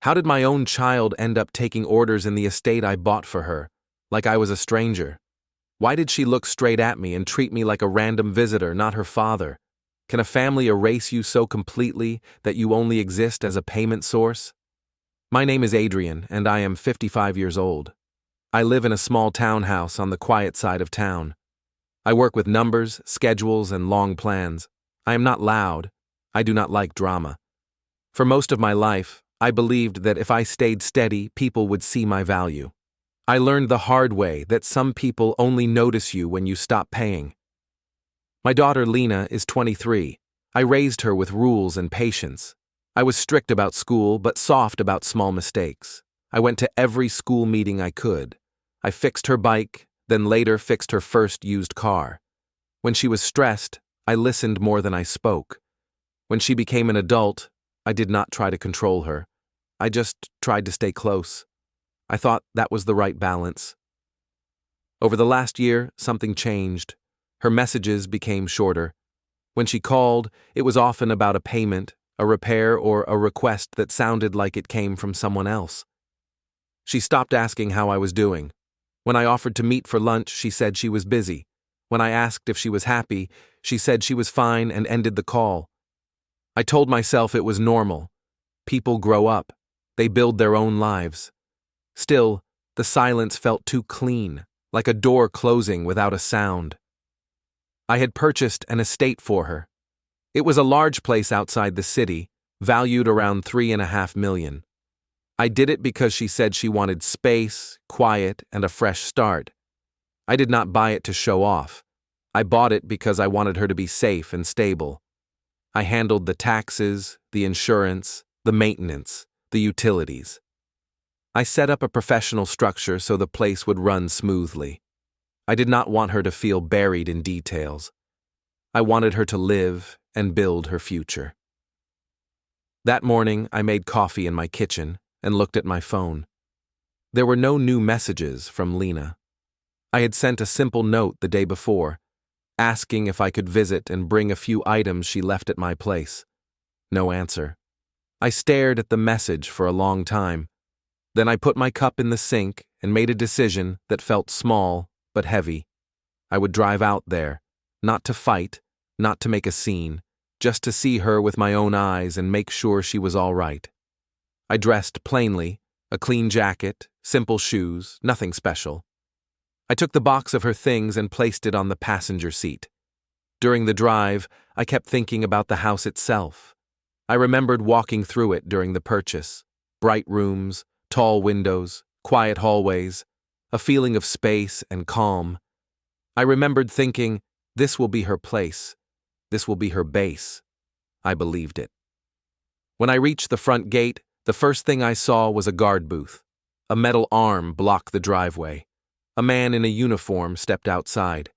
How did my own child end up taking orders in the estate I bought for her, like I was a stranger? Why did she look straight at me and treat me like a random visitor, not her father? Can a family erase you so completely that you only exist as a payment source? My name is Adrian, and I am 55 years old. I live in a small townhouse on the quiet side of town. I work with numbers, schedules, and long plans. I am not loud. I do not like drama. For most of my life, I believed that if I stayed steady, people would see my value. I learned the hard way that some people only notice you when you stop paying. My daughter Lena is 23. I raised her with rules and patience. I was strict about school, but soft about small mistakes. I went to every school meeting I could. I fixed her bike, then later fixed her first used car. When she was stressed, I listened more than I spoke. When she became an adult, I did not try to control her. I just tried to stay close. I thought that was the right balance. Over the last year, something changed. Her messages became shorter. When she called, it was often about a payment, a repair, or a request that sounded like it came from someone else. She stopped asking how I was doing. When I offered to meet for lunch, she said she was busy. When I asked if she was happy, she said she was fine and ended the call. I told myself it was normal. People grow up. They build their own lives. Still, the silence felt too clean, like a door closing without a sound. I had purchased an estate for her. It was a large place outside the city, valued around $3.5 million. I did it because she said she wanted space, quiet, and a fresh start. I did not buy it to show off. I bought it because I wanted her to be safe and stable. I handled the taxes, the insurance, the maintenance, the utilities. I set up a professional structure so the place would run smoothly. I did not want her to feel buried in details. I wanted her to live and build her future. That morning, I made coffee in my kitchen and looked at my phone. There were no new messages from Lena. I had sent a simple note the day before, asking if I could visit and bring a few items she left at my place. No answer. I stared at the message for a long time. Then I put my cup in the sink and made a decision that felt small but heavy. I would drive out there, not to fight, not to make a scene, just to see her with my own eyes and make sure she was all right. I dressed plainly, a clean jacket, simple shoes, nothing special. I took the box of her things and placed it on the passenger seat. During the drive, I kept thinking about the house itself. I remembered walking through it during the purchase. Bright rooms, tall windows, quiet hallways, a feeling of space and calm. I remembered thinking, this will be her place. This will be her base. I believed it. When I reached the front gate, the first thing I saw was a guard booth. A metal arm blocked the driveway. A man in a uniform stepped outside.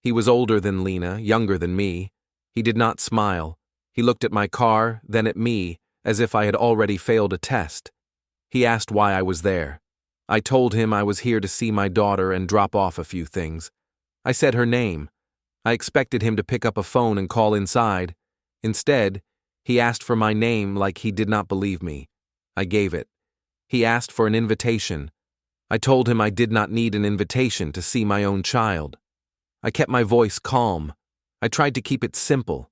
He was older than Lena, younger than me. He did not smile. He looked at my car, then at me, as if I had already failed a test. He asked why I was there. I told him I was here to see my daughter and drop off a few things. I said her name. I expected him to pick up a phone and call inside. Instead, he asked for my name like he did not believe me. I gave it. He asked for an invitation. I told him I did not need an invitation to see my own child. I kept my voice calm. I tried to keep it simple.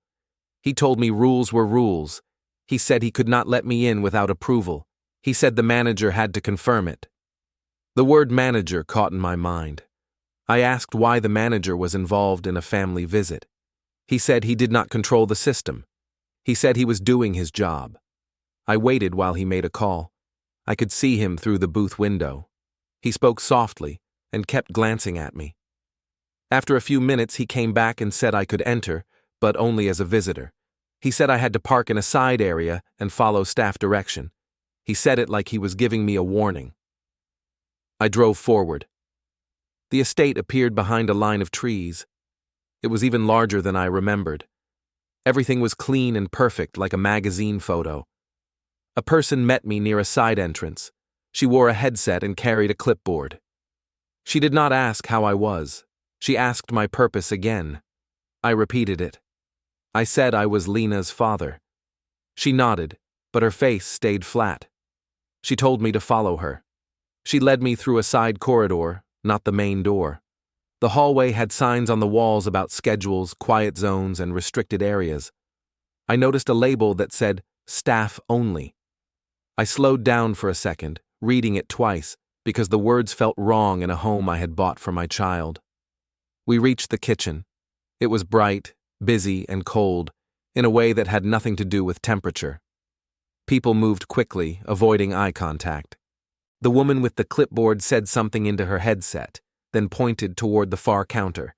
He told me rules were rules. He said he could not let me in without approval. He said the manager had to confirm it. The word manager caught in my mind. I asked why the manager was involved in a family visit. He said he did not control the system. He said he was doing his job. I waited while he made a call. I could see him through the booth window. He spoke softly and kept glancing at me. After a few minutes, he came back and said I could enter, but only as a visitor. He said I had to park in a side area and follow staff direction. He said it like he was giving me a warning. I drove forward. The estate appeared behind a line of trees. It was even larger than I remembered. Everything was clean and perfect, like a magazine photo. A person met me near a side entrance. She wore a headset and carried a clipboard. She did not ask how I was. She asked my purpose again. I repeated it. I said I was Lena's father. She nodded, but her face stayed flat. She told me to follow her. She led me through a side corridor, not the main door. The hallway had signs on the walls about schedules, quiet zones, and restricted areas. I noticed a label that said, "Staff Only." I slowed down for a second, reading it twice, because the words felt wrong in a home I had bought for my child. We reached the kitchen. It was bright, busy, and cold, in a way that had nothing to do with temperature. People moved quickly, avoiding eye contact. The woman with the clipboard said something into her headset, then pointed toward the far counter.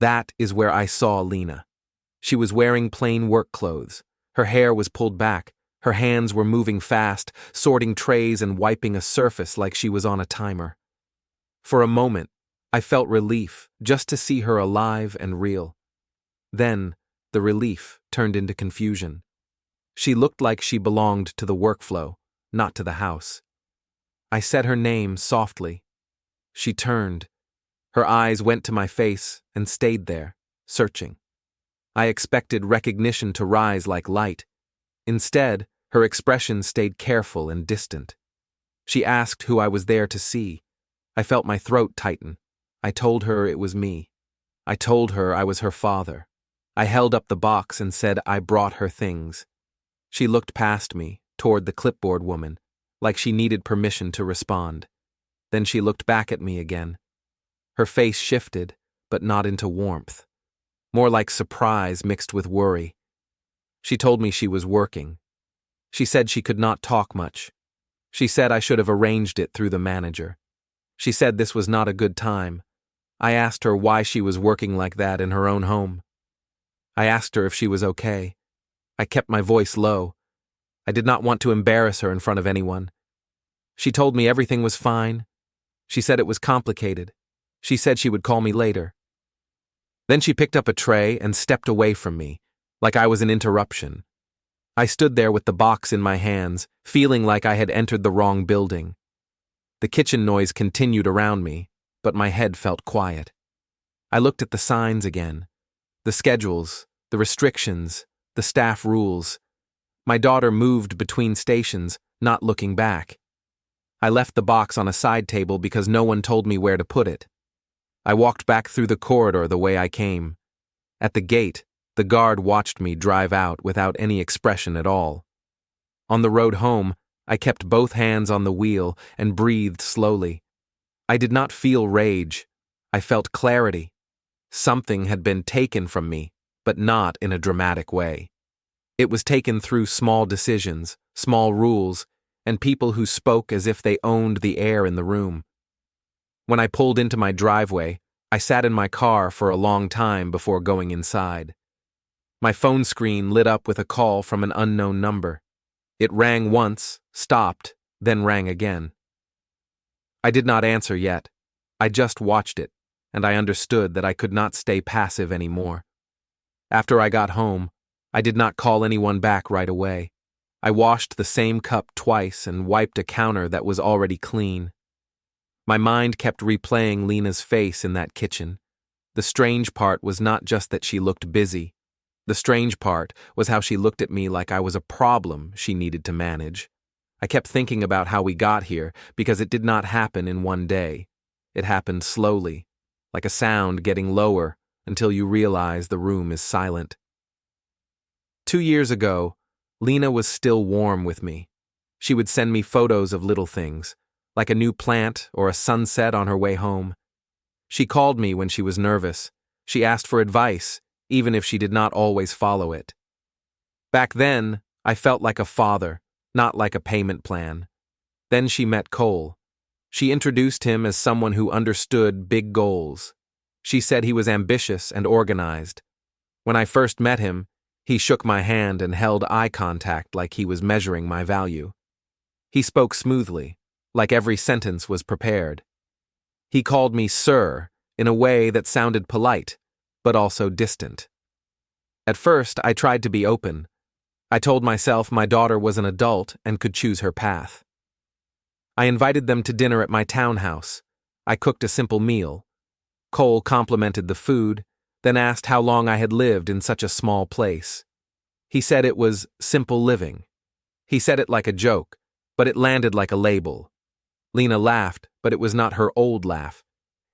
That is where I saw Lena. She was wearing plain work clothes. Her hair was pulled back. Her hands were moving fast, sorting trays and wiping a surface like she was on a timer. For a moment, I felt relief just to see her alive and real. Then, the relief turned into confusion. She looked like she belonged to the workflow, not to the house. I said her name softly. She turned. Her eyes went to my face and stayed there, searching. I expected recognition to rise like light. Instead, her expression stayed careful and distant. She asked who I was there to see. I felt my throat tighten. I told her it was me. I told her I was her father. I held up the box and said I brought her things. She looked past me, toward the clipboard woman, like she needed permission to respond. Then she looked back at me again. Her face shifted, but not into warmth. More like surprise mixed with worry. She told me she was working. She said she could not talk much. She said I should have arranged it through the manager. She said this was not a good time. I asked her why she was working like that in her own home. I asked her if she was okay. I kept my voice low. I did not want to embarrass her in front of anyone. She told me everything was fine. She said it was complicated. She said she would call me later. Then she picked up a tray and stepped away from me, like I was an interruption. I stood there with the box in my hands, feeling like I had entered the wrong building. The kitchen noise continued around me, but my head felt quiet. I looked at the signs again. The schedules, the restrictions, the staff rules. My daughter moved between stations, not looking back. I left the box on a side table because no one told me where to put it. I walked back through the corridor the way I came. At the gate, the guard watched me drive out without any expression at all. On the road home, I kept both hands on the wheel and breathed slowly. I did not feel rage. I felt clarity. Something had been taken from me, but not in a dramatic way. It was taken through small decisions, small rules, and people who spoke as if they owned the air in the room. When I pulled into my driveway, I sat in my car for a long time before going inside. My phone screen lit up with a call from an unknown number. It rang once, stopped, then rang again. I did not answer yet. I just watched it, and I understood that I could not stay passive anymore. After I got home, I did not call anyone back right away. I washed the same cup twice and wiped a counter that was already clean. My mind kept replaying Lena's face in that kitchen. The strange part was not just that she looked busy. The strange part was how she looked at me like I was a problem she needed to manage. I kept thinking about how we got here because it did not happen in one day. It happened slowly, like a sound getting lower until you realize the room is silent. 2 years ago, Lena was still warm with me. She would send me photos of little things, like a new plant or a sunset on her way home. She called me when she was nervous. She asked for advice, even if she did not always follow it. Back then, I felt like a father, not like a payment plan. Then she met Cole. She introduced him as someone who understood big goals. She said he was ambitious and organized. When I first met him, he shook my hand and held eye contact like he was measuring my value. He spoke smoothly, like every sentence was prepared. He called me sir in a way that sounded polite, but also distant. At first, I tried to be open. I told myself my daughter was an adult and could choose her path. I invited them to dinner at my townhouse. I cooked a simple meal. Cole complimented the food, then asked how long I had lived in such a small place. He said it was simple living. He said it like a joke, but it landed like a label. Lena laughed, but it was not her old laugh.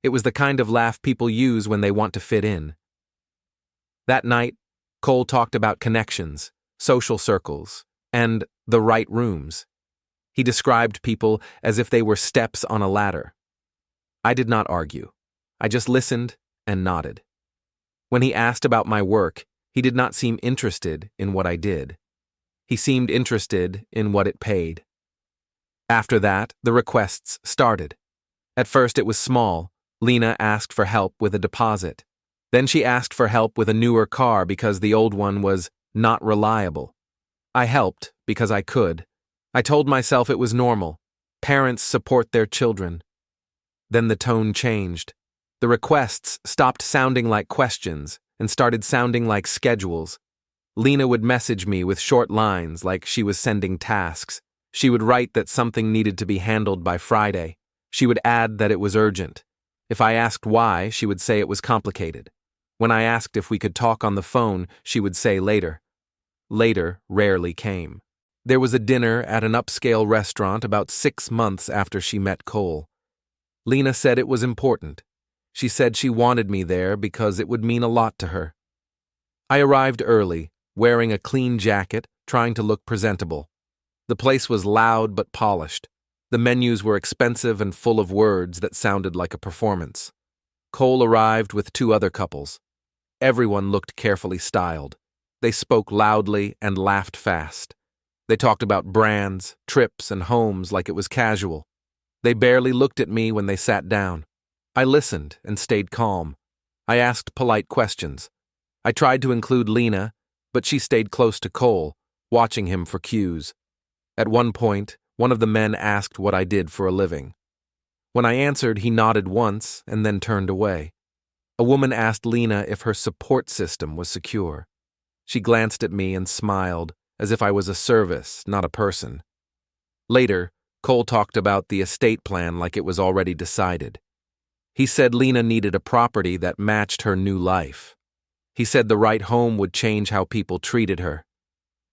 It was the kind of laugh people use when they want to fit in. That night, Cole talked about connections, social circles, and the right rooms. He described people as if they were steps on a ladder. I did not argue. I just listened and nodded. When he asked about my work, he did not seem interested in what I did. He seemed interested in what it paid. After that, the requests started. At first it was small. Lena asked for help with a deposit. Then she asked for help with a newer car because the old one was not reliable. I helped because I could. I told myself it was normal. Parents support their children. Then the tone changed. The requests stopped sounding like questions and started sounding like schedules. Lena would message me with short lines like she was sending tasks. She would write that something needed to be handled by Friday. She would add that it was urgent. If I asked why, she would say it was complicated. When I asked if we could talk on the phone, she would say later. Later rarely came. There was a dinner at an upscale restaurant about 6 months after she met Cole. Lena said it was important. She said she wanted me there because it would mean a lot to her. I arrived early, wearing a clean jacket, trying to look presentable. The place was loud but polished. The menus were expensive and full of words that sounded like a performance. Cole arrived with 2 other couples. Everyone looked carefully styled. They spoke loudly and laughed fast. They talked about brands, trips, and homes like it was casual. They barely looked at me when they sat down. I listened and stayed calm. I asked polite questions. I tried to include Lena, but she stayed close to Cole, watching him for cues. At one point, one of the men asked what I did for a living. When I answered, he nodded once and then turned away. A woman asked Lena if her support system was secure. She glanced at me and smiled, as if I was a service, not a person. Later, Cole talked about the estate plan like it was already decided. He said Lena needed a property that matched her new life. He said the right home would change how people treated her.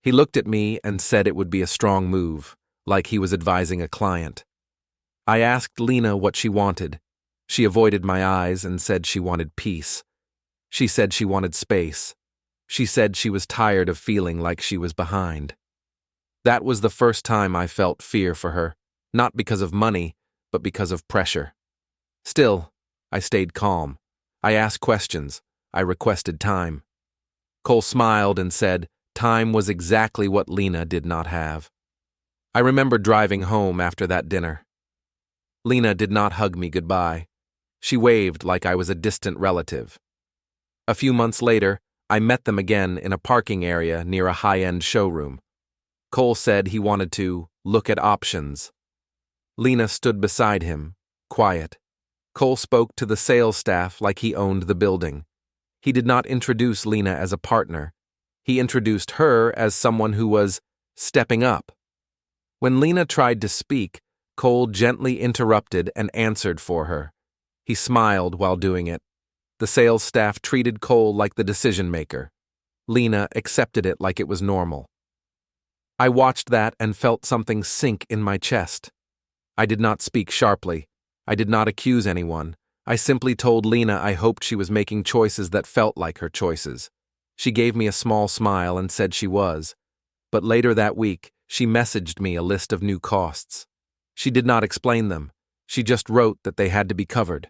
He looked at me and said it would be a strong move, like he was advising a client. I asked Lena what she wanted. She avoided my eyes and said she wanted peace. She said she wanted space. She said she was tired of feeling like she was behind. That was the first time I felt fear for her, not because of money, but because of pressure. Still, I stayed calm. I asked questions. I requested time. Cole smiled and said time was exactly what Lena did not have. I remember driving home after that dinner. Lena did not hug me goodbye. She waved like I was a distant relative. A few months later, I met them again in a parking area near a high-end showroom. Cole said he wanted to look at options. Lena stood beside him, quiet. Cole spoke to the sales staff like he owned the building. He did not introduce Lena as a partner. He introduced her as someone who was stepping up. When Lena tried to speak, Cole gently interrupted and answered for her. He smiled while doing it. The sales staff treated Cole like the decision-maker. Lena accepted it like it was normal. I watched that and felt something sink in my chest. I did not speak sharply. I did not accuse anyone. I simply told Lena I hoped she was making choices that felt like her choices. She gave me a small smile and said she was. But later that week, she messaged me a list of new costs. She did not explain them. She just wrote that they had to be covered.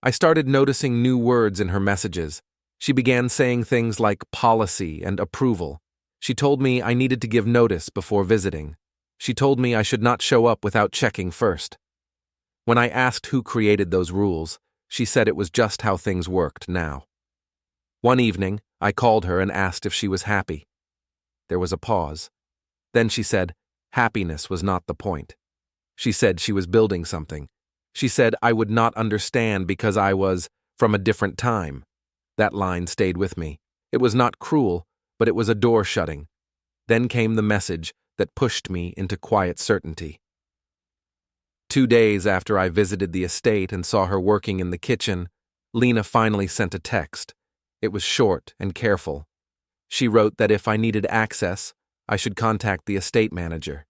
I started noticing new words in her messages. She began saying things like policy and approval. She told me I needed to give notice before visiting. She told me I should not show up without checking first. When I asked who created those rules, she said it was just how things worked now. One evening, I called her and asked if she was happy. There was a pause. Then she said, happiness was not the point. She said she was building something. She said I would not understand because I was from a different time. That line stayed with me. It was not cruel, but it was a door shutting. Then came the message that pushed me into quiet certainty. 2 days after I visited the estate and saw her working in the kitchen, Lena finally sent a text. It was short and careful. She wrote that if I needed access, I should contact the estate manager.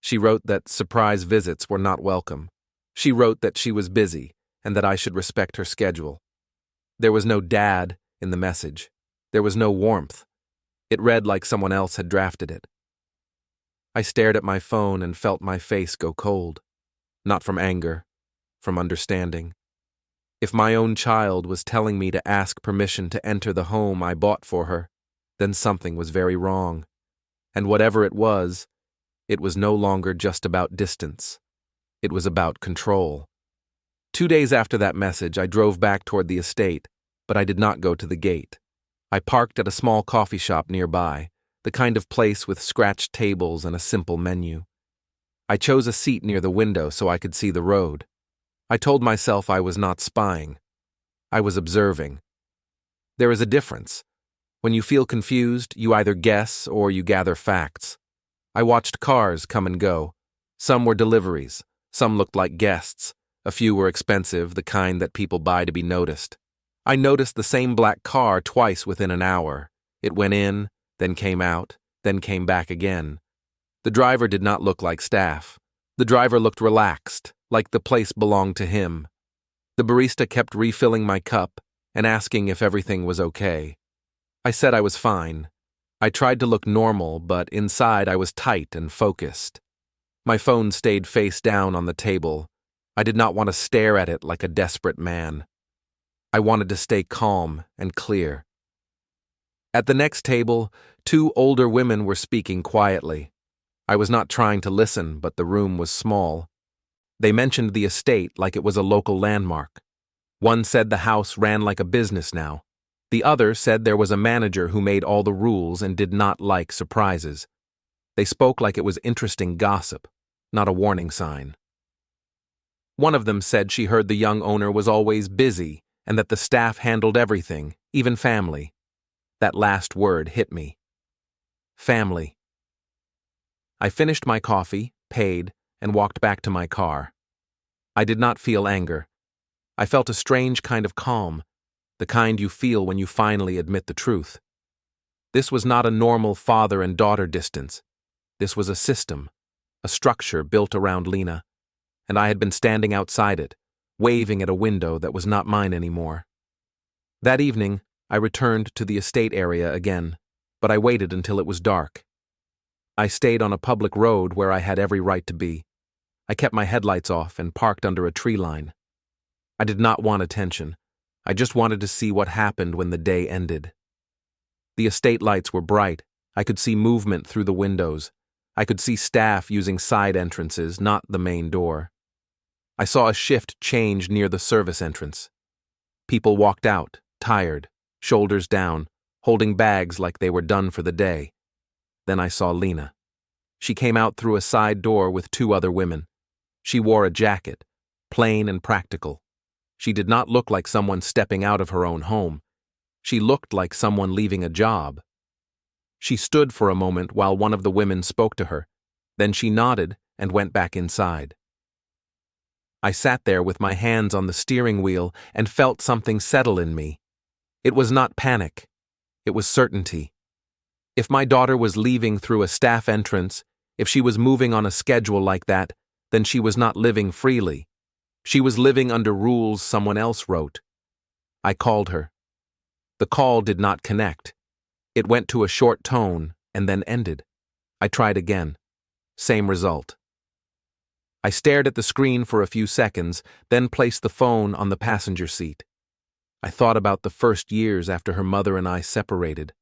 She wrote that surprise visits were not welcome. She wrote that she was busy and that I should respect her schedule. There was no dad in the message. There was no warmth. It read like someone else had drafted it. I stared at my phone and felt my face go cold. Not from anger, from understanding. If my own child was telling me to ask permission to enter the home I bought for her, then something was very wrong. And whatever it was no longer just about distance. It was about control. 2 days after that message, I drove back toward the estate, but I did not go to the gate. I parked at a small coffee shop nearby, the kind of place with scratched tables and a simple menu. I chose a seat near the window so I could see the road. I told myself I was not spying. I was observing. There is a difference. When you feel confused, you either guess or you gather facts. I watched cars come and go. Some were deliveries. Some looked like guests. A few were expensive, the kind that people buy to be noticed. I noticed the same black car twice within an hour. It went in, then came out, then came back again. The driver did not look like staff. The driver looked relaxed, like the place belonged to him. The barista kept refilling my cup and asking if everything was okay. I said I was fine. I tried to look normal, but inside I was tight and focused. My phone stayed face down on the table. I did not want to stare at it like a desperate man. I wanted to stay calm and clear. At the next table, 2 older women were speaking quietly. I was not trying to listen, but the room was small. They mentioned the estate like it was a local landmark. One said the house ran like a business now. The other said there was a manager who made all the rules and did not like surprises. They spoke like it was interesting gossip, not a warning sign. One of them said she heard the young owner was always busy and that the staff handled everything, even family. That last word hit me. Family. I finished my coffee, paid, and walked back to my car. I did not feel anger. I felt a strange kind of calm, the kind you feel when you finally admit the truth. This was not a normal father and daughter distance. This was a system, a structure built around Lena, and I had been standing outside it, waving at a window that was not mine anymore. That evening, I returned to the estate area again, but I waited until it was dark. I stayed on a public road where I had every right to be. I kept my headlights off and parked under a tree line. I did not want attention. I just wanted to see what happened when the day ended. The estate lights were bright. I could see movement through the windows. I could see staff using side entrances, not the main door. I saw a shift change near the service entrance. People walked out, tired, shoulders down, holding bags like they were done for the day. Then I saw Lena. She came out through a side door with 2 other women. She wore a jacket, plain and practical. She did not look like someone stepping out of her own home. She looked like someone leaving a job. She stood for a moment while one of the women spoke to her. Then she nodded and went back inside. I sat there with my hands on the steering wheel and felt something settle in me. It was not panic. It was certainty. If my daughter was leaving through a staff entrance, if she was moving on a schedule like that, then she was not living freely. She was living under rules someone else wrote. I called her. The call did not connect. It went to a short tone and then ended. I tried again. Same result. I stared at the screen for a few seconds, then placed the phone on the passenger seat. I thought about the first years after her mother and I separated.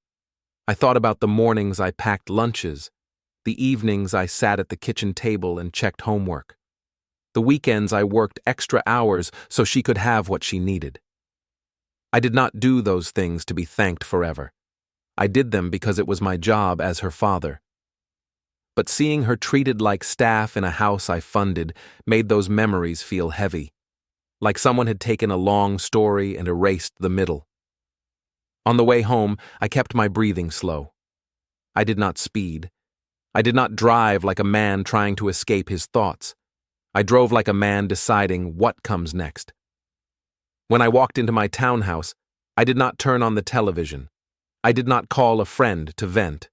I thought about the mornings I packed lunches, the evenings I sat at the kitchen table and checked homework, the weekends I worked extra hours so she could have what she needed. I did not do those things to be thanked forever. I did them because it was my job as her father. But seeing her treated like staff in a house I funded made those memories feel heavy, like someone had taken a long story and erased the middle. On the way home, I kept my breathing slow. I did not speed. I did not drive like a man trying to escape his thoughts. I drove like a man deciding what comes next. When I walked into my townhouse, I did not turn on the television. I did not call a friend to vent.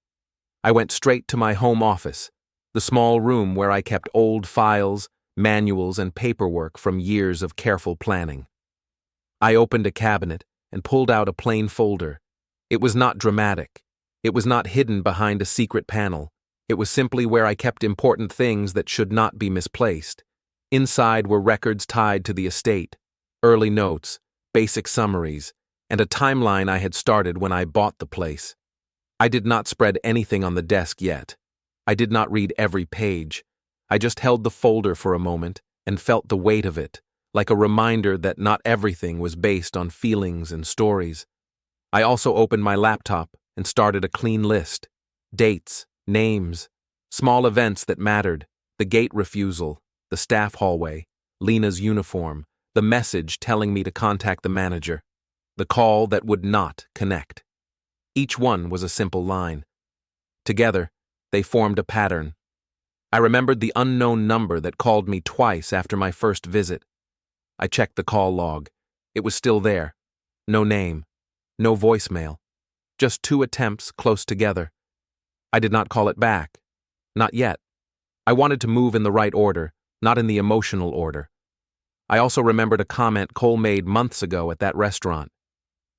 I went straight to my home office. the small room where I kept old files, manuals, and paperwork from years of careful planning. I opened a cabinet and pulled out a plain folder. It was not dramatic. It was not hidden behind a secret panel. It was simply where I kept important things that should not be misplaced. Inside were records tied to the estate, early notes, basic summaries, and a timeline I had started when I bought the place. I did not spread anything on the desk yet. I did not read every page. I just held the folder for a moment and felt the weight of it, like a reminder that not everything was based on feelings and stories. I also opened my laptop and started a clean list. Dates, names, small events that mattered, the gate refusal, the staff hallway, Lena's uniform, the message telling me to contact the manager, the call that would not connect. Each one was a simple line. Together, they formed a pattern. I remembered the unknown number that called me twice after my first visit. I checked the call log. It was still there. No name. No voicemail. Just 2 attempts close together. I did not call it back. Not yet. I wanted to move in the right order, not in the emotional order. I also remembered a comment Cole made months ago at that restaurant.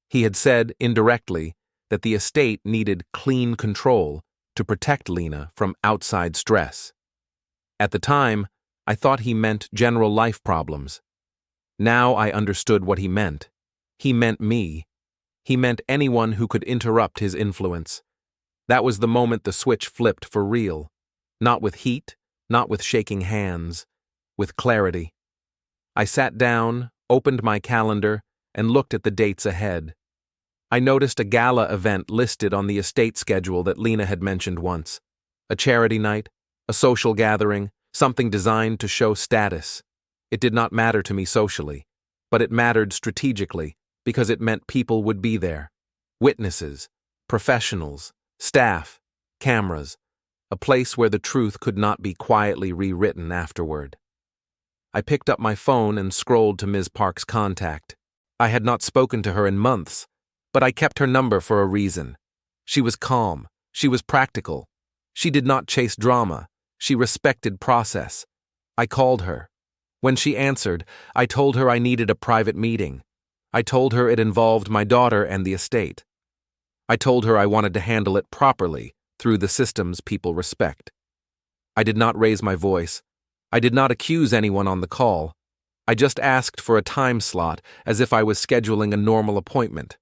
He had said, indirectly, that the estate needed clean control to protect Lena from outside stress. At the time, I thought he meant general life problems. Now I understood what he meant. He meant me. He meant anyone who could interrupt his influence. That was the moment the switch flipped for real. Not with heat, not with shaking hands, with clarity. I sat down, opened my calendar, and looked at the dates ahead. I noticed a gala event listed on the estate schedule that Lena had mentioned once. A charity night, a social gathering, something designed to show status. It did not matter to me socially, but it mattered strategically because it meant people would be there. Witnesses, professionals, staff, cameras, a place where the truth could not be quietly rewritten afterward. I picked up my phone and scrolled to Ms. Park's contact. I had not spoken to her in months, but I kept her number for a reason. She was calm. She was practical. She did not chase drama. She respected process. I called her. When she answered, I told her I needed a private meeting. I told her it involved my daughter and the estate. I told her I wanted to handle it properly through the systems people respect. I did not raise my voice. I did not accuse anyone on the call. I just asked for a time slot as if I was scheduling a normal appointment.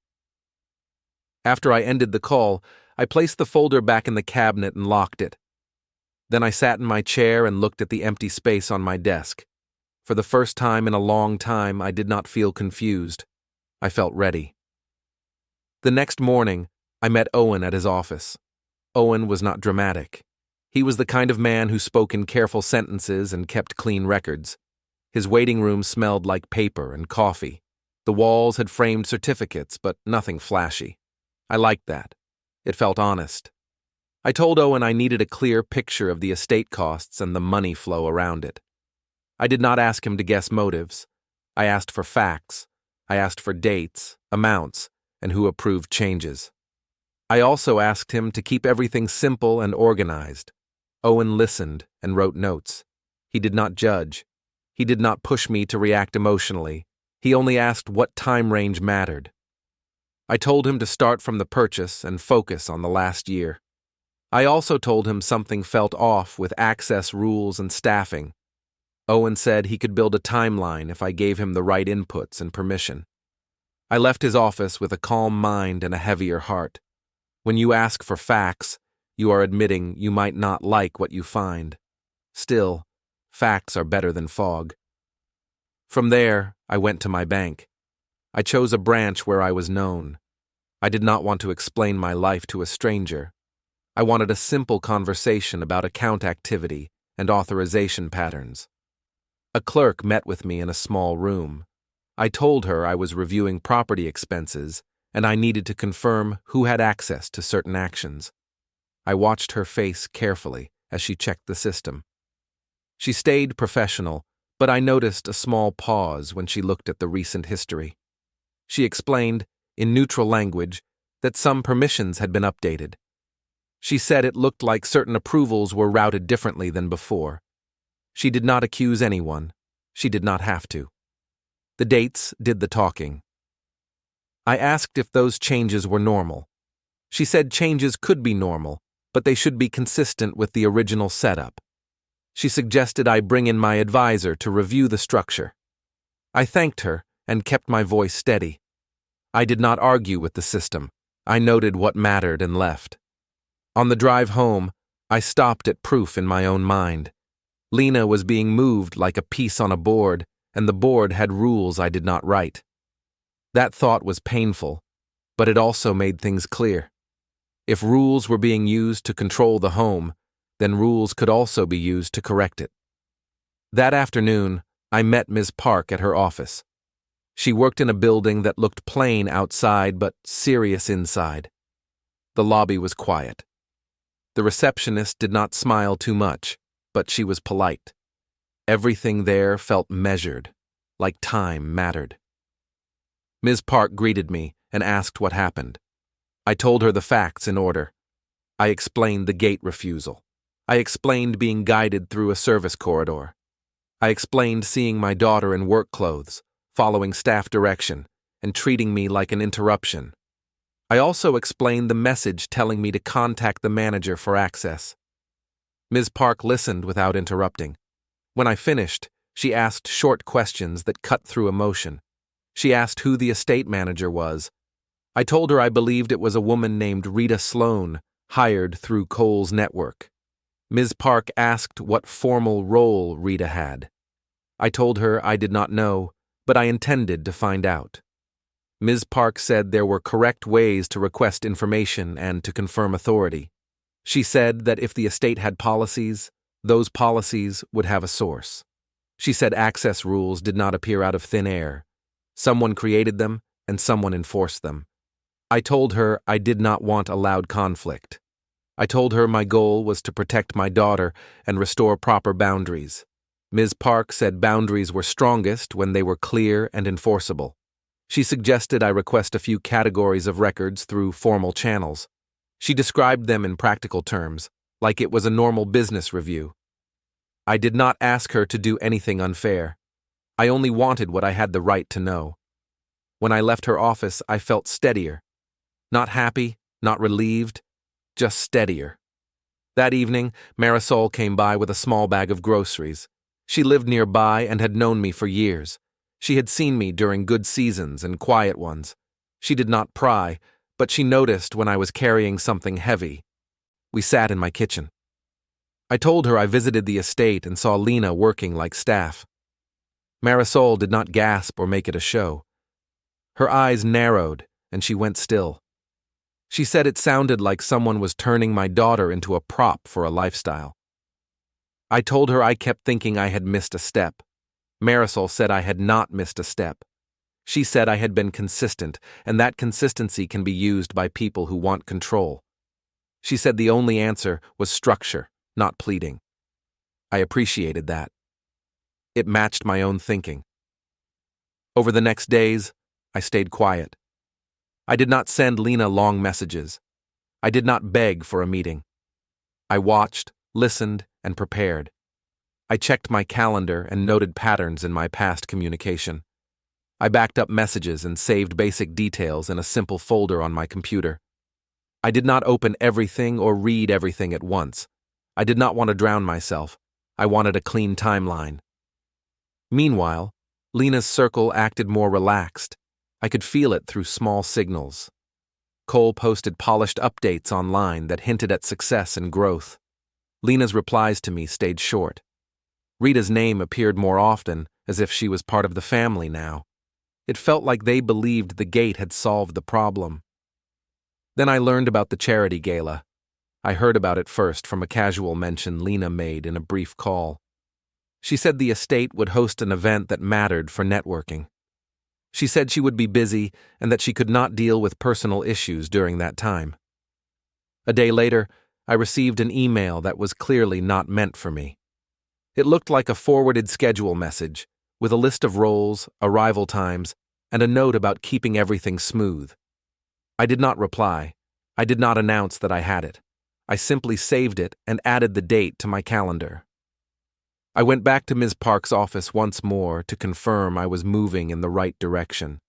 After I ended the call, I placed the folder back in the cabinet and locked it. Then I sat in my chair and looked at the empty space on my desk. For the first time in a long time, I did not feel confused. I felt ready. The next morning, I met Owen at his office. Owen was not dramatic. He was the kind of man who spoke in careful sentences and kept clean records. His waiting room smelled like paper and coffee. The walls had framed certificates, but nothing flashy. I liked that. It felt honest. I told Owen I needed a clear picture of the estate costs and the money flow around it. I did not ask him to guess motives. I asked for facts. I asked for dates, amounts, and who approved changes. I also asked him to keep everything simple and organized. Owen listened and wrote notes. He did not judge. He did not push me to react emotionally. He only asked what time range mattered. I told him to start from the purchase and focus on the last year. I also told him something felt off with access rules and staffing. Owen said he could build a timeline if I gave him the right inputs and permission. I left his office with a calm mind and a heavier heart. When you ask for facts, you are admitting you might not like what you find. Still, facts are better than fog. From there, I went to my bank. I chose a branch where I was known. I did not want to explain my life to a stranger. I wanted a simple conversation about account activity and authorization patterns. A clerk met with me in a small room. I told her I was reviewing property expenses and I needed to confirm who had access to certain actions. I watched her face carefully as she checked the system. She stayed professional, but I noticed a small pause when she looked at the recent history. She explained, in neutral language, that some permissions had been updated. She said it looked like certain approvals were routed differently than before. She did not accuse anyone. She did not have to. The dates did the talking. I asked if those changes were normal. She said changes could be normal, but they should be consistent with the original setup. She suggested I bring in my advisor to review the structure. I thanked her and kept my voice steady. I did not argue with the system. I noted what mattered and left. On the drive home, I stopped at proof in my own mind. Lena was being moved like a piece on a board, and the board had rules I did not write. That thought was painful, but it also made things clear. If rules were being used to control the home, then rules could also be used to correct it. That afternoon, I met Ms. Park at her office. She worked in a building that looked plain outside but serious inside. The lobby was quiet. The receptionist did not smile too much, but she was polite. Everything there felt measured, like time mattered. Ms. Park greeted me and asked what happened. I told her the facts in order. I explained the gate refusal. I explained being guided through a service corridor. I explained seeing my daughter in work clothes, following staff direction, and treating me like an interruption. I also explained the message telling me to contact the manager for access. Ms. Park listened without interrupting. When I finished, she asked short questions that cut through emotion. She asked who the estate manager was. I told her I believed it was a woman named Rita Sloan, hired through Cole's network. Ms. Park asked what formal role Rita had. I told her I did not know, but I intended to find out. Ms. Park said there were correct ways to request information and to confirm authority. She said that if the estate had policies, those policies would have a source. She said access rules did not appear out of thin air. Someone created them, and someone enforced them. I told her I did not want a loud conflict. I told her my goal was to protect my daughter and restore proper boundaries. Ms. Park said boundaries were strongest when they were clear and enforceable. She suggested I request a few categories of records through formal channels. She described them in practical terms, like it was a normal business review. I did not ask her to do anything unfair. I only wanted what I had the right to know. When I left her office, I felt steadier. Not happy, not relieved, just steadier. That evening, Marisol came by with a small bag of groceries. She lived nearby and had known me for years. She had seen me during good seasons and quiet ones. She did not pry, but she noticed when I was carrying something heavy. We sat in my kitchen. I told her I visited the estate and saw Lena working like staff. Marisol did not gasp or make it a show. Her eyes narrowed, and she went still. She said it sounded like someone was turning my daughter into a prop for a lifestyle. I told her I kept thinking I had missed a step. Marisol said I had not missed a step. She said I had been consistent, and that consistency can be used by people who want control. She said the only answer was structure, not pleading. I appreciated that. It matched my own thinking. Over the next days, I stayed quiet. I did not send Lena long messages. I did not beg for a meeting. I watched, listened, and prepared. I checked my calendar and noted patterns in my past communication. I backed up messages and saved basic details in a simple folder on my computer. I did not open everything or read everything at once. I did not want to drown myself. I wanted a clean timeline. Meanwhile, Lena's circle acted more relaxed. I could feel it through small signals. Cole posted polished updates online that hinted at success and growth. Lena's replies to me stayed short. Rita's name appeared more often, as if she was part of the family now. It felt like they believed the gate had solved the problem. Then I learned about the charity gala. I heard about it first from a casual mention Lena made in a brief call. She said the estate would host an event that mattered for networking. She said she would be busy and that she could not deal with personal issues during that time. A day later, I received an email that was clearly not meant for me. It looked like a forwarded schedule message, with a list of roles, arrival times, and a note about keeping everything smooth. I did not reply. I did not announce that I had it. I simply saved it and added the date to my calendar. I went back to Ms. Park's office once more to confirm I was moving in the right direction.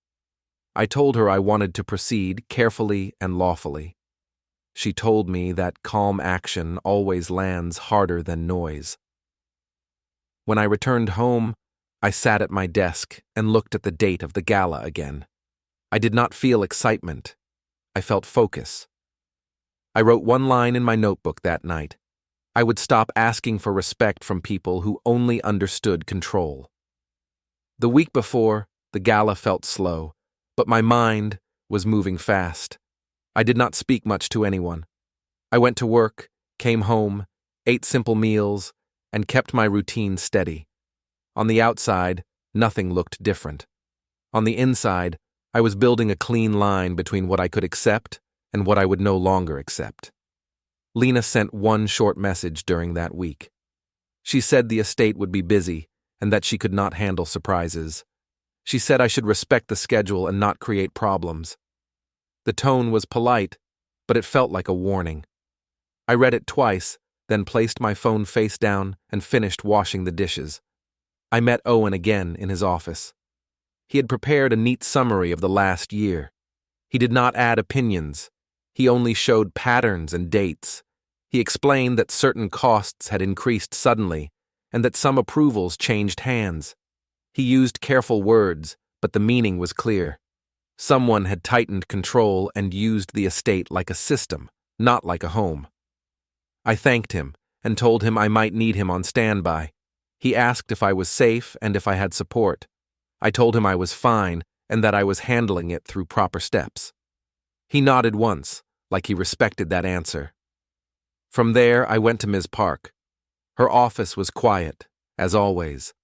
I told her I wanted to proceed carefully and lawfully. She told me that calm action always lands harder than noise. When I returned home, I sat at my desk and looked at the date of the gala again. I did not feel excitement. I felt focus. I wrote one line in my notebook that night. I would stop asking for respect from people who only understood control. The week before, the gala felt slow, but my mind was moving fast. I did not speak much to anyone. I went to work, came home, ate simple meals, and kept my routine steady. On the outside, nothing looked different. On the inside, I was building a clean line between what I could accept and what I would no longer accept. Lena sent one short message during that week. She said the estate would be busy and that she could not handle surprises. She said I should respect the schedule and not create problems. The tone was polite, but it felt like a warning. I read it twice, then placed my phone face down and finished washing the dishes. I met Owen again in his office. He had prepared a neat summary of the last year. He did not add opinions. He only showed patterns and dates. He explained that certain costs had increased suddenly and that some approvals changed hands. He used careful words, but the meaning was clear. Someone had tightened control and used the estate like a system, not like a home. I thanked him and told him I might need him on standby. He asked if I was safe and if I had support. I told him I was fine and that I was handling it through proper steps. He nodded once, like he respected that answer. From there, I went to Ms. Park. Her office was quiet, as always.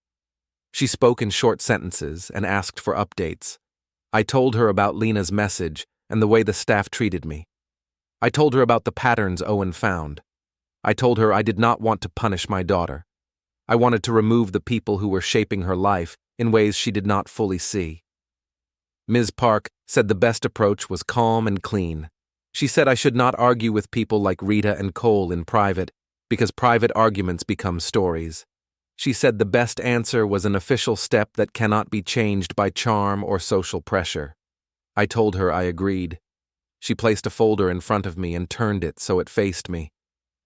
She spoke in short sentences and asked for updates. I told her about Lena's message and the way the staff treated me. I told her about the patterns Owen found. I told her I did not want to punish my daughter. I wanted to remove the people who were shaping her life in ways she did not fully see. Ms. Park said the best approach was calm and clean. She said I should not argue with people like Rita and Cole in private, because private arguments become stories. She said the best answer was an official step that cannot be changed by charm or social pressure. I told her I agreed. She placed a folder in front of me and turned it so it faced me.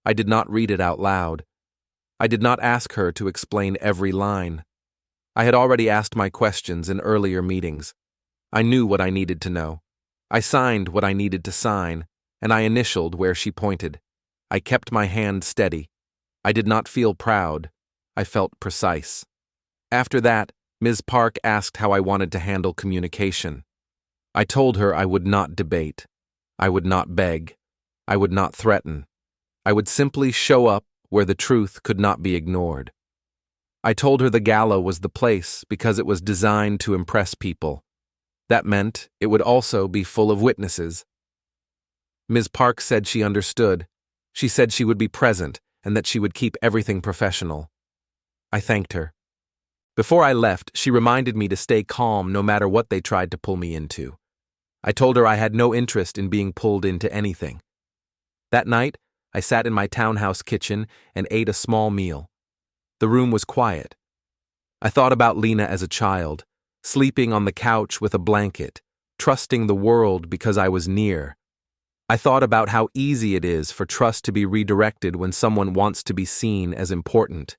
I did not read it out loud. I did not ask her to explain every line. I had already asked my questions in earlier meetings. I knew what I needed to know. I signed what I needed to sign, and I initialed where she pointed. I kept my hand steady. I did not feel proud. I felt precise. After that, Ms. Park asked how I wanted to handle communication. I told her I would not debate. I would not beg. I would not threaten. I would simply show up where the truth could not be ignored. I told her the gala was the place because it was designed to impress people. That meant it would also be full of witnesses. Ms. Park said she understood. She said she would be present and that she would keep everything professional. I thanked her. Before I left, she reminded me to stay calm no matter what they tried to pull me into. I told her I had no interest in being pulled into anything. That night, I sat in my townhouse kitchen and ate a small meal. The room was quiet. I thought about Lena as a child, sleeping on the couch with a blanket, trusting the world because I was near. I thought about how easy it is for trust to be redirected when someone wants to be seen as important.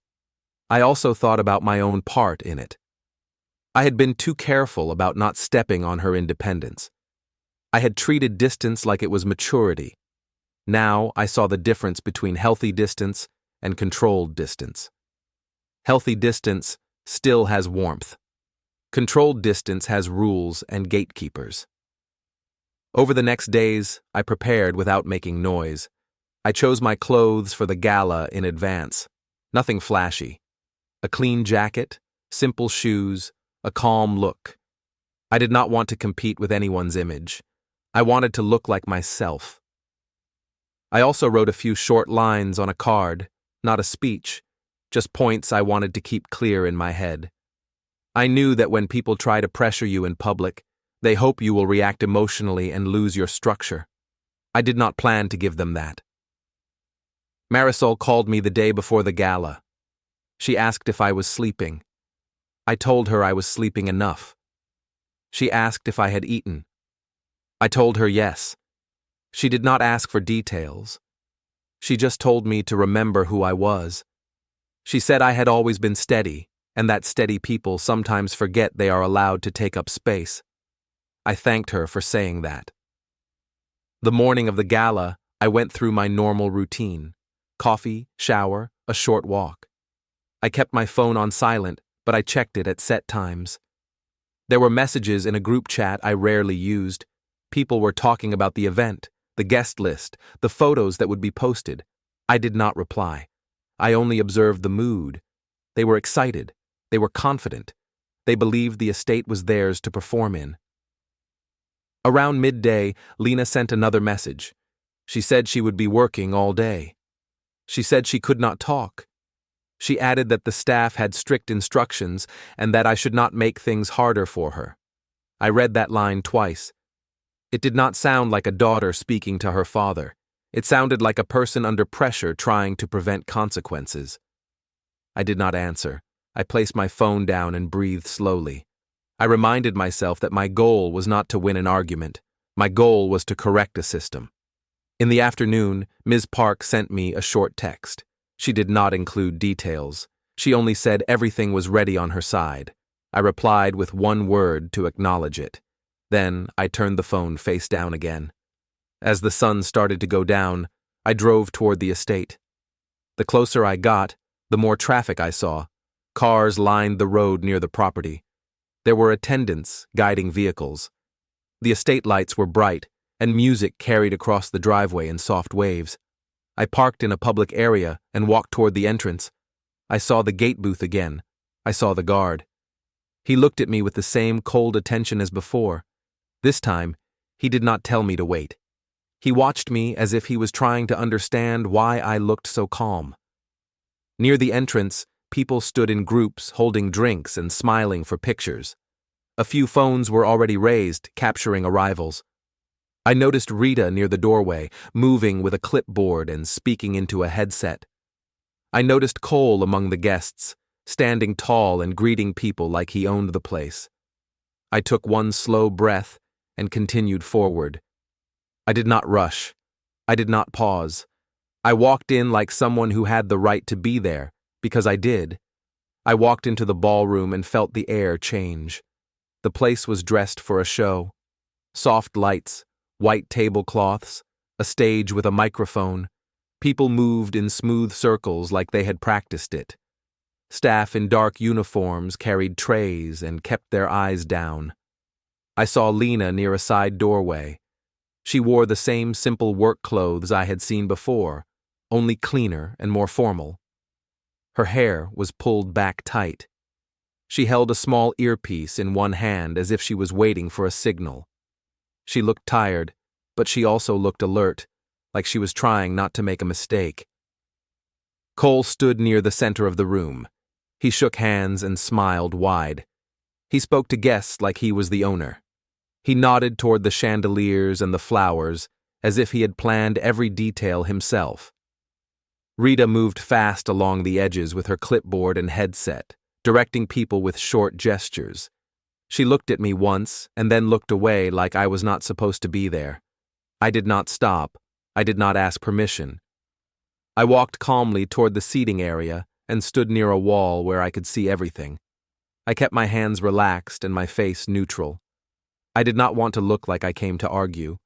I also thought about my own part in it. I had been too careful about not stepping on her independence. I had treated distance like it was maturity. Now I saw the difference between healthy distance and controlled distance. Healthy distance still has warmth. Controlled distance has rules and gatekeepers. Over the next days, I prepared without making noise. I chose my clothes for the gala in advance. Nothing flashy. A clean jacket, simple shoes, a calm look. I did not want to compete with anyone's image. I wanted to look like myself. I also wrote a few short lines on a card, not a speech, just points I wanted to keep clear in my head. I knew that when people try to pressure you in public, they hope you will react emotionally and lose your structure. I did not plan to give them that. Marisol called me the day before the gala. She asked if I was sleeping. I told her I was sleeping enough. She asked if I had eaten. I told her yes. She did not ask for details. She just told me to remember who I was. She said I had always been steady, and that steady people sometimes forget they are allowed to take up space. I thanked her for saying that. The morning of the gala, I went through my normal routine: coffee, shower, a short walk. I kept my phone on silent, but I checked it at set times. There were messages in a group chat I rarely used. People were talking about the event, the guest list, the photos that would be posted. I did not reply. I only observed the mood. They were excited. They were confident. They believed the estate was theirs to perform in. Around midday, Lena sent another message. She said she would be working all day. She said she could not talk. She added that the staff had strict instructions and that I should not make things harder for her. I read that line twice. It did not sound like a daughter speaking to her father. It sounded like a person under pressure trying to prevent consequences. I did not answer. I placed my phone down and breathed slowly. I reminded myself that my goal was not to win an argument. My goal was to correct a system. In the afternoon, Ms. Park sent me a short text. She did not include details. She only said everything was ready on her side. I replied with one word to acknowledge it. Then I turned the phone face down again. As the sun started to go down, I drove toward the estate. The closer I got, the more traffic I saw. Cars lined the road near the property. There were attendants guiding vehicles. The estate lights were bright, and music carried across the driveway in soft waves. I parked in a public area and walked toward the entrance. I saw the gate booth again. I saw the guard. He looked at me with the same cold attention as before. This time, he did not tell me to wait. He watched me as if he was trying to understand why I looked so calm. Near the entrance, people stood in groups holding drinks and smiling for pictures. A few phones were already raised, capturing arrivals. I noticed Rita near the doorway, moving with a clipboard and speaking into a headset. I noticed Cole among the guests, standing tall and greeting people like he owned the place. I took one slow breath and continued forward. I did not rush. I did not pause. I walked in like someone who had the right to be there, because I did. I walked into the ballroom and felt the air change. The place was dressed for a show. Soft lights, white tablecloths, a stage with a microphone. People moved in smooth circles like they had practiced it. Staff in dark uniforms carried trays and kept their eyes down. I saw Lena near a side doorway. She wore the same simple work clothes I had seen before, only cleaner and more formal. Her hair was pulled back tight. She held a small earpiece in one hand as if she was waiting for a signal. She looked tired, but she also looked alert, like she was trying not to make a mistake. Cole stood near the center of the room. He shook hands and smiled wide. He spoke to guests like he was the owner. He nodded toward the chandeliers and the flowers, as if he had planned every detail himself. Rita moved fast along the edges with her clipboard and headset, directing people with short gestures. She looked at me once and then looked away like I was not supposed to be there. I did not stop. I did not ask permission. I walked calmly toward the seating area and stood near a wall where I could see everything. I kept my hands relaxed and my face neutral. I did not want to look like I came to argue.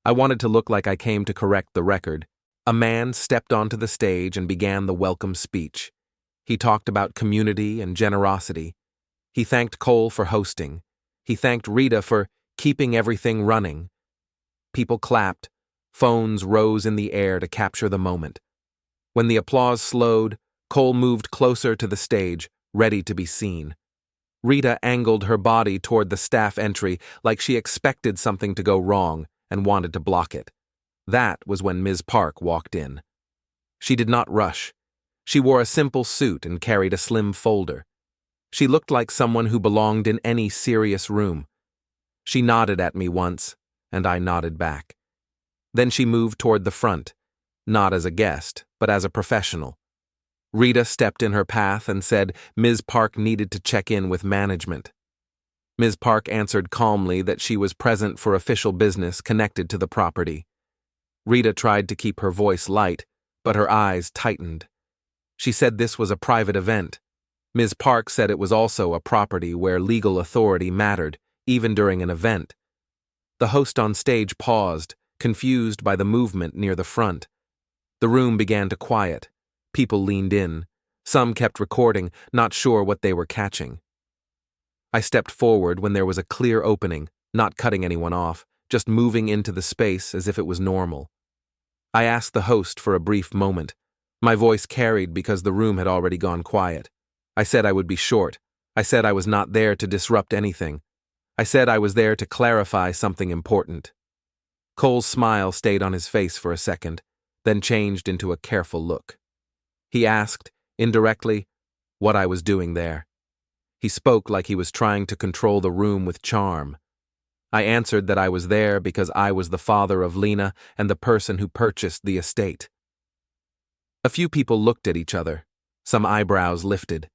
I wanted to look like I came to correct the record. A man stepped onto the stage and began the welcome speech. He talked about community and generosity. He thanked Cole for hosting. He thanked Rita for keeping everything running. People clapped. Phones rose in the air to capture the moment. When the applause slowed, Cole moved closer to the stage, ready to be seen. Rita angled her body toward the staff entry like she expected something to go wrong and wanted to block it. That was when Ms. Park walked in. She did not rush. She wore a simple suit and carried a slim folder. She looked like someone who belonged in any serious room. She nodded at me once, and I nodded back. Then she moved toward the front. not as a guest, but as a professional. Rita stepped in her path and said Ms. Park needed to check in with management. Ms. Park answered calmly that she was present for official business connected to the property. Rita tried to keep her voice light, but her eyes tightened. She said this was a private event. Ms. Park said it was also a property where legal authority mattered, even during an event. The host on stage paused, confused by the movement near the front. The room began to quiet. People leaned in. Some kept recording, not sure what they were catching. I stepped forward when there was a clear opening, not cutting anyone off, just moving into the space as if it was normal. I asked the host for a brief moment. My voice carried because the room had already gone quiet. I said I would be short. I said I was not there to disrupt anything. I said I was there to clarify something important. Cole's smile stayed on his face for a second, then changed into a careful look. He asked, indirectly, what I was doing there. He spoke like he was trying to control the room with charm. I answered that I was there because I was the father of Lena and the person who purchased the estate. A few people looked at each other. Some eyebrows lifted.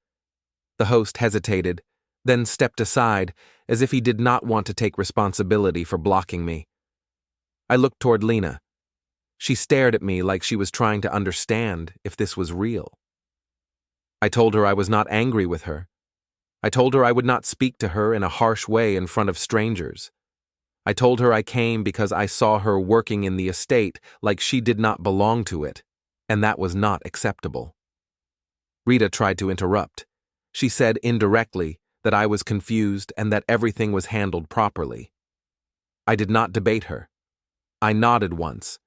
The host hesitated, then stepped aside as if he did not want to take responsibility for blocking me. I looked toward Lena. She stared at me like she was trying to understand if this was real. I told her I was not angry with her. I told her I would not speak to her in a harsh way in front of strangers. I told her I came because I saw her working in the estate like she did not belong to it, and that was not acceptable. Rita tried to interrupt. She said indirectly that I was confused and that everything was handled properly. I did not debate her. I nodded once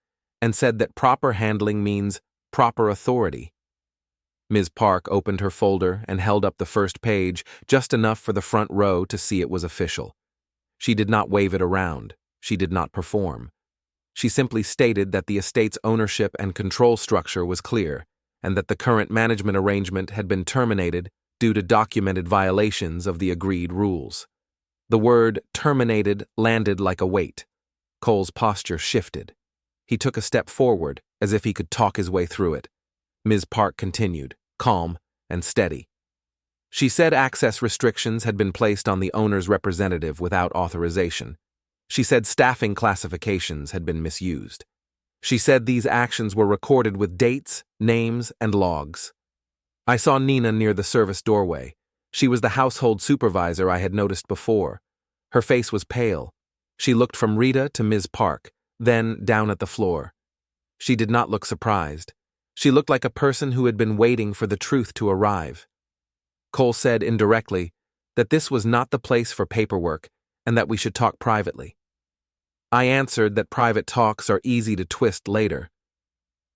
and said that proper handling means proper authority. Ms. Park opened her folder and held up the first page, just enough for the front row to see it was official. She did not wave it around. She did not perform. She simply stated that the estate's ownership and control structure was clear, and that the current management arrangement had been terminated due to documented violations of the agreed rules. The word terminated landed like a weight. Cole's posture shifted. He took a step forward, as if he could talk his way through it. Ms. Park continued, calm and steady. She said access restrictions had been placed on the owner's representative without authorization. She said staffing classifications had been misused. She said these actions were recorded with dates, names, and logs. I saw Nina near the service doorway. She was the household supervisor I had noticed before. Her face was pale. She looked from Rita to Ms. Park, then down at the floor. She did not look surprised. She looked like a person who had been waiting for the truth to arrive. Cole said indirectly that this was not the place for paperwork and that we should talk privately. I answered that private talks are easy to twist later.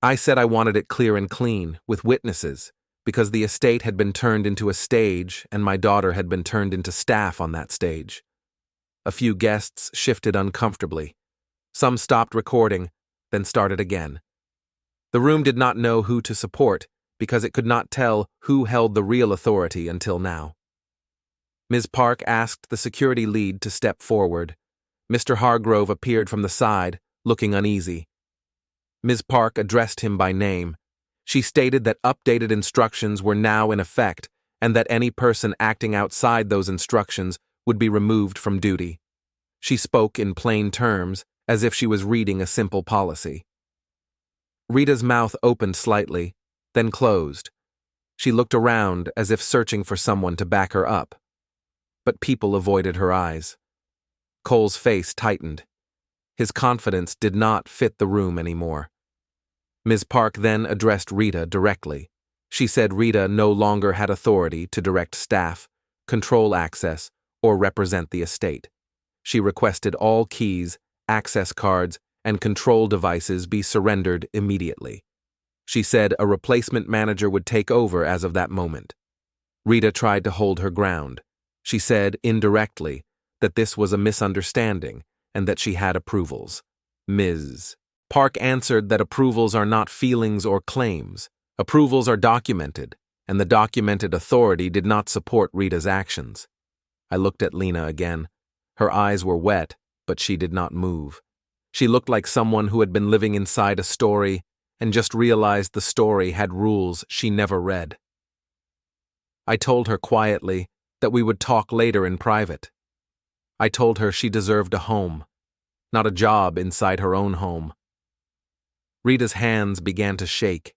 I said I wanted it clear and clean, with witnesses, because the estate had been turned into a stage and my daughter had been turned into staff on that stage. A few guests shifted uncomfortably. Some stopped recording, then started again. The room did not know who to support because it could not tell who held the real authority until now. Ms. Park asked the security lead to step forward. Mr. Hargrove appeared from the side, looking uneasy. Ms. Park addressed him by name. She stated that updated instructions were now in effect and that any person acting outside those instructions would be removed from duty. She spoke in plain terms, as if she was reading a simple policy. Rita's mouth opened slightly, then closed. She looked around as if searching for someone to back her up. But people avoided her eyes. Cole's face tightened. His confidence did not fit the room anymore. Ms. Park then addressed Rita directly. She said Rita no longer had authority to direct staff, control access, or represent the estate. She requested all keys, access cards, and control devices be surrendered immediately. She said a replacement manager would take over as of that moment. Rita tried to hold her ground. She said, indirectly, that this was a misunderstanding and that she had approvals. Ms. Park answered that approvals are not feelings or claims. Approvals are documented, and the documented authority did not support Rita's actions. I looked at Lena again. Her eyes were wet, but she did not move. She looked like someone who had been living inside a story and just realized the story had rules she never read. I told her quietly that we would talk later in private. I told her she deserved a home, not a job inside her own home. Rita's hands began to shake.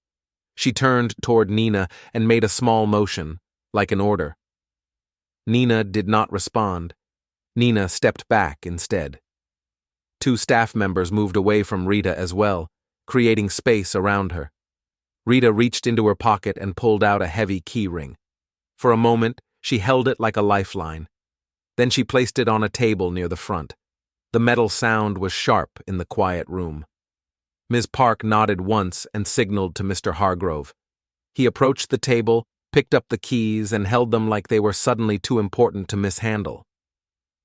She turned toward Nina and made a small motion, like an order. Nina did not respond. Nina stepped back instead. 2 staff members moved away from Rita as well, creating space around her. Rita reached into her pocket and pulled out a heavy key ring. For a moment, she held it like a lifeline. Then she placed it on a table near the front. The metal sound was sharp in the quiet room. Ms. Park nodded once and signaled to Mr. Hargrove. He approached the table, picked up the keys, and held them like they were suddenly too important to mishandle.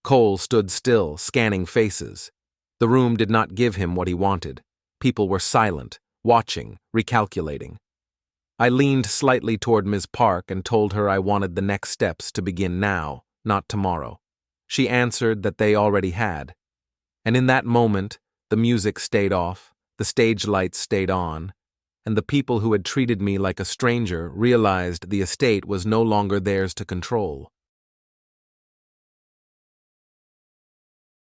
Cole stood still, scanning faces. The room did not give him what he wanted. People were silent, watching, recalculating. I leaned slightly toward Ms. Park and told her I wanted the next steps to begin now, not tomorrow. She answered that they already had. And in that moment, the music stayed off, the stage lights stayed on, and the people who had treated me like a stranger realized the estate was no longer theirs to control.